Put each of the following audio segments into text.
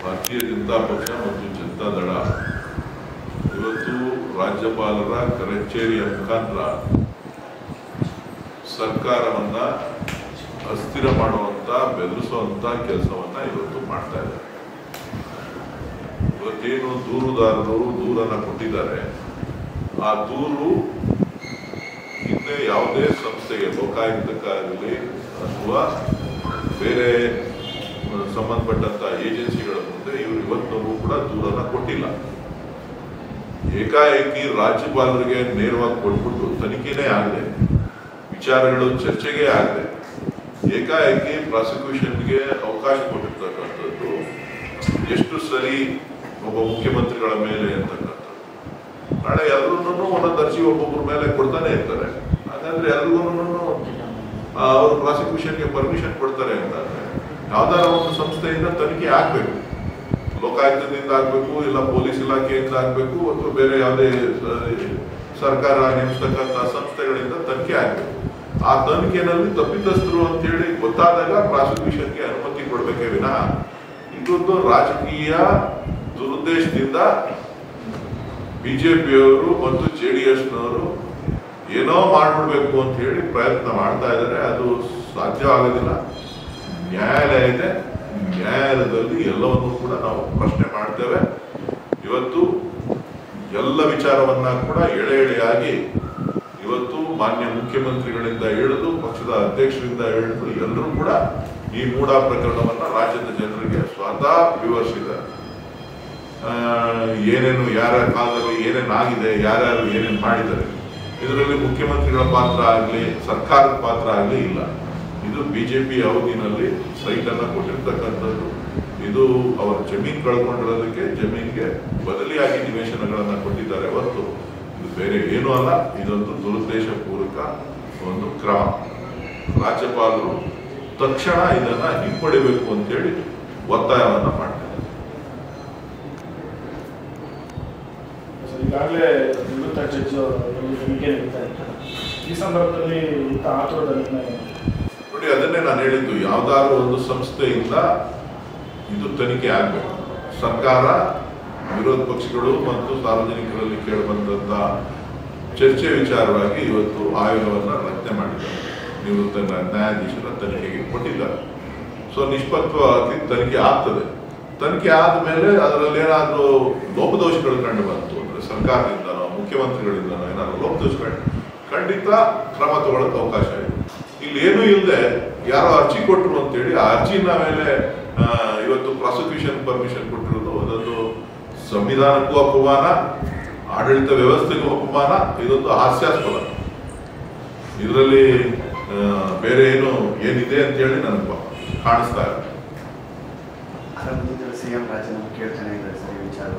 ಭಾರತೀಯ ಜನತಾ ಪಕ್ಷ ಮತ್ತು ಜನತಾ ದಳ ಇವತ್ತು ರಾಜ್ಯಪಾಲರ ಕಚೇರಿಯ ಮುಖಾಂತರ ಸರ್ಕಾರವನ್ನ ಅಸ್ಥಿರ ಮಾಡುವಂತ ಬೆದರಿಸುವಂತ ಕೆಲಸವನ್ನ ಇವತ್ತು ಮಾಡ್ತಾ ಇದ್ದಾರೆ. ಇವತ್ತೇನು ದೂರುದಾರರು ದೂರನ್ನ ಕೊಟ್ಟಿದ್ದಾರೆ, ಆ ದೂರು ಹಿಂದೆ ಯಾವುದೇ ಸಂಸ್ಥೆಗೆ ಲೋಕಾಯುಕ್ತಕ್ಕಾಗಲಿ ಅಥವಾ ಬೇರೆ ಸಂಬಂಧಪಟ್ಟಂತ ಏಜೆನ್ಸಿಗಳ ಮುಂದೆ ಇವರು ಇವತ್ತವರೆಗೂ ಕೂಡ ದೂರನ್ನ ಕೊಟ್ಟಿಲ್ಲ. ಏಕಾಏಕಿ ರಾಜ್ಯಪಾಲರಿಗೆ ನೇರವಾಗಿ ಕೊಟ್ಬಿಟ್ಟು ತನಿಖೆನೇ ಆಗದೆ, ವಿಚಾರಗಳು ಚರ್ಚೆಗೆ ಆಗದೆ, ಏಕಾಏಕಿ ಪ್ರಾಸಿಕ್ಯೂಷನ್ಗೆ ಅವಕಾಶ ಕೊಟ್ಟಿರ್ತಕ್ಕಂಥದ್ದು ಎಷ್ಟು ಸರಿ ಒಬ್ಬ ಮುಖ್ಯಮಂತ್ರಿಗಳ ಮೇಲೆ ಅಂತಕ್ಕಂಥದ್ದು. ನಾಳೆ ಎಲ್ಲರೂ ಒಂದೊಂದು ಅರ್ಜಿ ಒಬ್ಬೊಬ್ಬರ ಮೇಲೆ ಕೊಡ್ತಾನೆ ಇರ್ತಾರೆ. ಹಾಗಾದ್ರೆ ಎಲ್ರಿಗೂ ಅವರು ಪ್ರಾಸಿಕ್ಯೂಷನ್ಗೆ ಪರ್ಮಿಷನ್ ಕೊಡ್ತಾರೆ ಅಂತಂದ್ರೆ ಯಾವ್ದಾರ ಒಂದು ಸಂಸ್ಥೆಯಿಂದ ತನಿಖೆ ಆಗ್ಬೇಕು. ಲೋಕಾಯುಕ್ತದಿಂದ ಆಗ್ಬೇಕು, ಇಲ್ಲ ಪೊಲೀಸ್ ಇಲಾಖೆಯಿಂದ ಆಗ್ಬೇಕು, ಅಥವಾ ಬೇರೆ ಯಾವುದೇ ಸರ್ಕಾರ ನೇಮಿಸ್ತಕ್ಕಂಥ ಸಂಸ್ಥೆಗಳಿಂದ ತನಿಖೆ ಆಗ್ಬೇಕು. ಆ ತನಿಖೆನಲ್ಲಿ ತಪ್ಪಿತಸ್ಥರು ಅಂತ ಹೇಳಿ ಗೊತ್ತಾದಾಗ ಪ್ರಾಸಿಕ್ಯೂಷನ್ಗೆ ಅನುಮತಿ ಕೊಡ್ಬೇಕೇ ವಿನಃ ಇದೊಂದು ರಾಜಕೀಯ ದುರುದ್ದೇಶದಿಂದ ಬಿಜೆಪಿಯವರು ಮತ್ತು JDSನವರು ಏನೋ ಮಾಡ್ಬಿಡ್ಬೇಕು ಅಂತ ಹೇಳಿ ಪ್ರಯತ್ನ ಮಾಡ್ತಾ ಇದ್ದಾರೆ. ಅದು ಸಾಧ್ಯವಾಗೋದಿಲ್ಲ. ನ್ಯಾಯಾಲಯ ಇದೆ, ನ್ಯಾಯಾಲಯದಲ್ಲಿ ಎಲ್ಲವನ್ನೂ ಕೂಡ ನಾವು ಪ್ರಶ್ನೆ ಮಾಡ್ತೇವೆ. ಇವತ್ತು ಎಲ್ಲ ವಿಚಾರವನ್ನ ಕೂಡ ಎಳೆ ಎಳೆಯಾಗಿ ಇವತ್ತು ಮಾನ್ಯ ಮುಖ್ಯಮಂತ್ರಿಗಳಿಂದ ಹಿಡಿದು ಪಕ್ಷದ ಅಧ್ಯಕ್ಷರಿಂದ ಹಿಡಿದು ಎಲ್ಲರೂ ಕೂಡ ಈ ಮೂಢ ಪ್ರಕರಣವನ್ನ ರಾಜ್ಯದ ಜನರಿಗೆ ಸ್ವತಃ ವಿವರಿಸಿದ್ದಾರೆ. ಏನೇನು ಯಾರ ಕಾಲದಲ್ಲಿ ಏನೇನು ಆಗಿದೆ, ಯಾರ್ಯಾರು ಏನೇನು ಮಾಡಿದ್ದಾರೆ, ಇದರಲ್ಲಿ ಮುಖ್ಯಮಂತ್ರಿಗಳ ಪಾತ್ರ ಆಗಲಿ ಸರ್ಕಾರದ ಪಾತ್ರ ಆಗಲಿ ಇಲ್ಲ. ಇದು ಬಿಜೆಪಿ ಅವಧಿನಲ್ಲಿ ಸೈಟ್ ಅನ್ನ ಕೊಟ್ಟಿರ್ತಕ್ಕಂಥದ್ದು. ಇದು ಅವರ ಜಮೀನು ಕಳ್ಕೊಂಡಿರೋದಕ್ಕೆ ಜಮೀನಿಗೆ ಬದಲಿಯಾಗಿ ನಿವೇಶನಗಳನ್ನ ಕೊಟ್ಟಿದ್ದಾರೆ ಹೊರತು ಇದು ಬೇರೆ ಏನೂ ಅಲ್ಲ. ಇದೊಂದು ದುರುದ್ದೇಶ ಪೂರ್ವಕ ಒಂದು ಕ್ರಮ. ರಾಜ್ಯಪಾಲರು ತಕ್ಷಣ ಇದನ್ನ ಹಿಂಪಡಿಬೇಕು ಅಂತೇಳಿ ಒತ್ತಾಯವನ್ನ ಮಾಡ್ತಾರೆ. ಈಗಾಗಲೇ ನಿವೃತ್ತ ಜಡ್ಜ್ ತನಿಖೆ ನಡೀತಾ ಇದ್ದಾರೆ. ಈ ಸಂದರ್ಭದಲ್ಲಿ ನೋಡಿ, ಅದನ್ನೇ ನಾನು ಹೇಳಿದ್ದು, ಯಾವ್ದಾದ್ರು ಒಂದು ಸಂಸ್ಥೆಯಿಂದ ಇದು ತನಿಖೆ ಆಗ್ಬೇಕು. ಸರ್ಕಾರ, ವಿರೋಧ ಪಕ್ಷಗಳು ಮತ್ತು ಸಾರ್ವಜನಿಕರಲ್ಲಿ ಕೇಳಿಬಂದಂತ ಚರ್ಚೆ ವಿಚಾರವಾಗಿ ಇವತ್ತು ಆಯೋಗವನ್ನ ರಚನೆ ಮಾಡಿದ್ದಾರೆ. ನಿವೃತ್ತ ನ್ಯಾಯಾಧೀಶರ ತನಿಖೆಗೆ ಕೊಟ್ಟಿದ್ದಾರೆ. ಸೊ ನಿಷ್ಪಕ್ಷವಾಗಿ ತನಿಖೆ ಆಗ್ತದೆ. ತನಿಖೆ ಆದ್ಮೇಲೆ ಅದರಲ್ಲಿ ಏನಾದ್ರೂ ಲೋಪದೋಷಗಳು ಕಂಡು ಬಂತು ಅಂದ್ರೆ ಸರ್ಕಾರದಿಂದನೋ ಮುಖ್ಯಮಂತ್ರಿಗಳಿಂದನೋ ಏನಾದ್ರು ಲೋಪದೋಷಗಳು ಖಂಡಿತ ಕ್ರಮ ತಗೊಳ್ಳೋಕೆ ಅವಕಾಶ ಇದೆ. ಇಲ್ಲಿ ಏನೂ ಇಲ್ಲದೆ ಯಾರೋ ಅರ್ಜಿ ಕೊಟ್ಟರು ಅಂತೇಳಿ ಆ ಅರ್ಜಿನ ಮೇಲೆ ಇವತ್ತು ಪ್ರಾಸಿಕ್ಯೂಷನ್ ಪರ್ಮಿಷನ್ ಕೊಟ್ಟಿರೋದು ಅದೊಂದು ಸಂವಿಧಾನಕ್ಕೂ ಅಪಮಾನ, ಆಡಳಿತ ವ್ಯವಸ್ಥೆಗೂ ಅಪಮಾನ. ಇದೊಂದು ಹಾಸ್ಯಾಸ್ಪದ. ಇದರಲ್ಲಿ ಬೇರೆ ಏನಿದೆ ಅಂತ ಹೇಳಿ ನನಗೆ ಕಾಣಿಸ್ತಾ ಇದೆ. ಸಿಎಂ ರಾಜೀನಾಮೆ ಕೇಳ್ತಾನೆ ಇದ್ದಾರೆ ಸರ್ ಈ ವಿಚಾರ.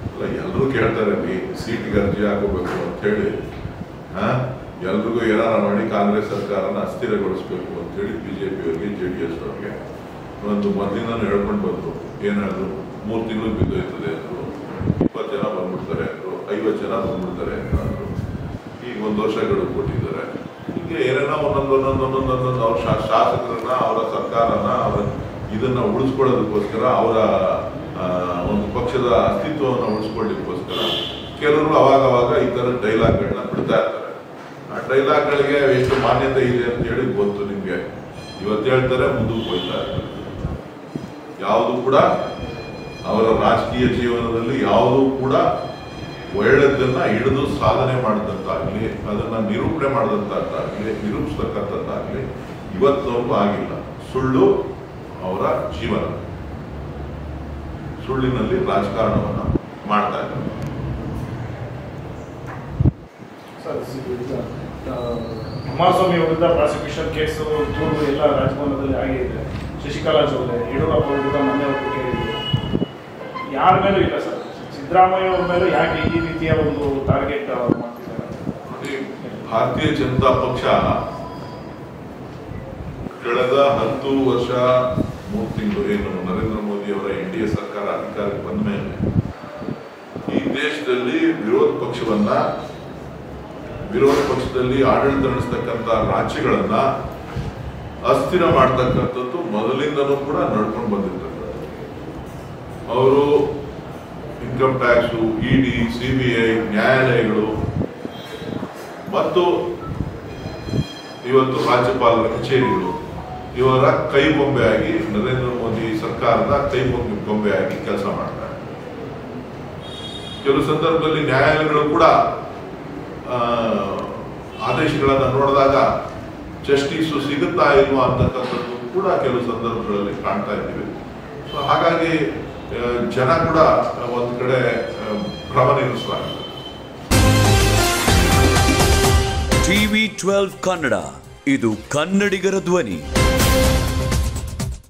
ಅಲ್ಲ, ಎಲ್ಲರೂ ಕೇಳ್ತಾರೆ ಸೀಟ್ಗೆ ಅರ್ಜಿ ಹಾಕೋಬೇಕು ಅಂತ ಹೇಳಿ. ಎಲ್ರಿಗೂ ಏನಾರ ಮಾಡಿ ಕಾಂಗ್ರೆಸ್ ಸರ್ಕಾರನ ಅಸ್ಥಿರಗೊಳಿಸ್ಬೇಕು ಅಂತ ಹೇಳಿ ಬಿಜೆಪಿಯವರಿಗೆ JDS ಅವರಿಗೆ ಒಂದು ಮೊದಲಿಂದ ಹೇಳ್ಕೊಂಡು ಬಂದ್ರು. ಏನಾದ್ರು 3 ತಿಂಗಳು ಬಿದ್ದೋಯ್ತದೆ ಅಂದ್ರು, 20 ಜನ ಬಂದ್ಬಿಡ್ತಾರೆ ಅಂದ್ರು, 50 ಜನ ಬಂದ್ಬಿಡ್ತಾರೆ ಅಂದ್ರು. ಈಗ 1 ವರ್ಷ ಗಡುವು ಕೊಟ್ಟಿದ್ದಾರೆ. ಹೀಗೆ ಏನೇನೋ ಒಂದೊಂದೊಂದೊಂದೊಂದೊಂದೊಂದು ಅವ್ರ ಶಾಸಕರನ್ನ, ಅವರ ಸರ್ಕಾರನ, ಅವರ ಇದನ್ನ ಉಳಿಸ್ಕೊಳ್ಳೋದಕ್ಕೋಸ್ಕರ, ಅವರ ಒಂದು ಪಕ್ಷದ ಅಸ್ತಿತ್ವವನ್ನು ಉಳಿಸ್ಕೊಳ್ಳಿಕ್ಕೋಸ್ಕರ ಕೆಲವರು ಅವಾಗವಾಗ ಈ ತರ ಡೈಲಾಗ್ಗಳನ್ನ ಬಿಡ್ತಾ ಇರ್ತಾರೆ. ಆ ಡೈಲಾಗ್ಗಳಿಗೆ ಎಷ್ಟು ಮಾನ್ಯತೆ ಇದೆ ಅಂತ ಹೇಳಿ ಗೊತ್ತು ನಿಮ್ಗೆ. ಇವತ್ತು ಹೇಳ್ತಾರೆ, ಮುಂದಕ್ಕೆ ಹೋಗ್ತಾ ಇರ್ತಾರೆ. ಯಾವುದು ಕೂಡ ಅವರ ರಾಜಕೀಯ ಜೀವನದಲ್ಲಿ ಯಾವುದೂ ಕೂಡ ಒಳ್ಳೆದನ್ನ ಹಿಡಿದು ಸಾಧನೆ ಮಾಡಿದಂತಾಗ್ಲಿ, ಅದನ್ನ ನಿರೂಪಣೆ ಮಾಡಿದಂತಾಗ್ಲಿ, ನಿರೂಪಿಸ್ತಕ್ಕಂಥದ್ದಾಗ್ಲಿ ಇವತ್ತವರೆಗೂ ಆಗಿಲ್ಲ. ಸುಳ್ಳು ಅವರ ಜೀವನ. ಸುಳ್ಳಿನಲ್ಲಿ ರಾಜಕಾರಣವನ್ನ ಮಾಡ್ತಾ ಇದ್ದಾರೆ. ಕುಮಾರಸ್ವಾಮಿ ವಿರುದ್ಧ ಪ್ರಾಸಿಕ್ಯೂಷನ್ ಕೇಸು ದೂರು ಎಲ್ಲ ರಾಜಭವನದಲ್ಲಿ ಆಗಿದೆ. ಶಶಿಕಲಾ ಜೊಲ್ಲೆ, ಯಡಿಯೂರಪ್ಪ ವಿರುದ್ಧ ಮೊನ್ನೆ ಒಬ್ಬರು ಕೇಳಿದ್ರು. ಯಾರ ಮೇಲೂ ಇಲ್ಲ ಸರ್. ಸಿದ್ದರಾಮಯ್ಯ ಅವ್ರ ಮೇಲೆ ಯಾಕೆ ಈ ರೀತಿಯ ಒಂದು ಟಾರ್ಗೆಟ್ ಮಾಡ್ತಿದ್ದಾರೆ? ಭಾರತೀಯ ಜನತಾ ಪಕ್ಷ ಕಳೆದ 10 ವರ್ಷ 3 ತಿಂಗಳು ಏನು ನರೇಂದ್ರ ಮೋದಿ ಅವರ NDA ಸರ್ಕಾರ ಅಧಿಕಾರಕ್ಕೆ ಬಂದ ಮೇಲೆ ಈ ದೇಶದಲ್ಲಿ ವಿರೋಧ ಪಕ್ಷದಲ್ಲಿ ಆಡಳಿತ ನಡೆಸ್ತಕ್ಕಂಥ ರಾಜ್ಯಗಳನ್ನ ಅಸ್ಥಿರ ಮಾಡ್ತಕ್ಕಂಥದ್ದು ಮೊದಲಿಂದನೂ ಕೂಡ ನಡ್ಕೊಂಡು ಬಂದಿರ್ತಕ್ಕಂಥದ್ದು. ಅವರು ಇನ್ಕಮ್ ಟ್ಯಾಕ್ಸು, ಇಡಿ, CBI, ನ್ಯಾಯಾಲಯಗಳು ಮತ್ತು ಇವತ್ತು ರಾಜ್ಯಪಾಲರ ಕಚೇರಿಗಳು ಇವರ ಕೈಬೊಂಬೆಯಾಗಿ ನರೇಂದ್ರ ಮೋದಿ ಸರ್ಕಾರದ ಕೈಬೊಂಬೆಯಾಗಿ ಕೆಲಸ ಮಾಡ್ತಾರೆ. ಕೆಲವು ಸಂದರ್ಭದಲ್ಲಿ ನ್ಯಾಯಾಲಯಗಳು ಕೂಡ ಆದೇಶಗಳನ್ನು ನೋಡಿದಾಗ ಜಸ್ಟಿಸ್ ಸಿಗುತ್ತಾ ಇಲ್ವಾ ಅಂತಕ್ಕಂಥದ್ದು ಕೂಡ ಕೆಲವು ಸಂದರ್ಭಗಳಲ್ಲಿ ಕಾಣ್ತಾ ಇದ್ದೀವಿ. ಸೊ ಹಾಗಾಗಿ ಜನ ಕೂಡ ಒಂದು ಕಡೆ ಭ್ರಮ ನಿಲ್ಲಿಸಲಾಗಿದೆ. TV12 ಕನ್ನಡ, ಇದು ಕನ್ನಡಿಗರ ಧ್ವನಿ.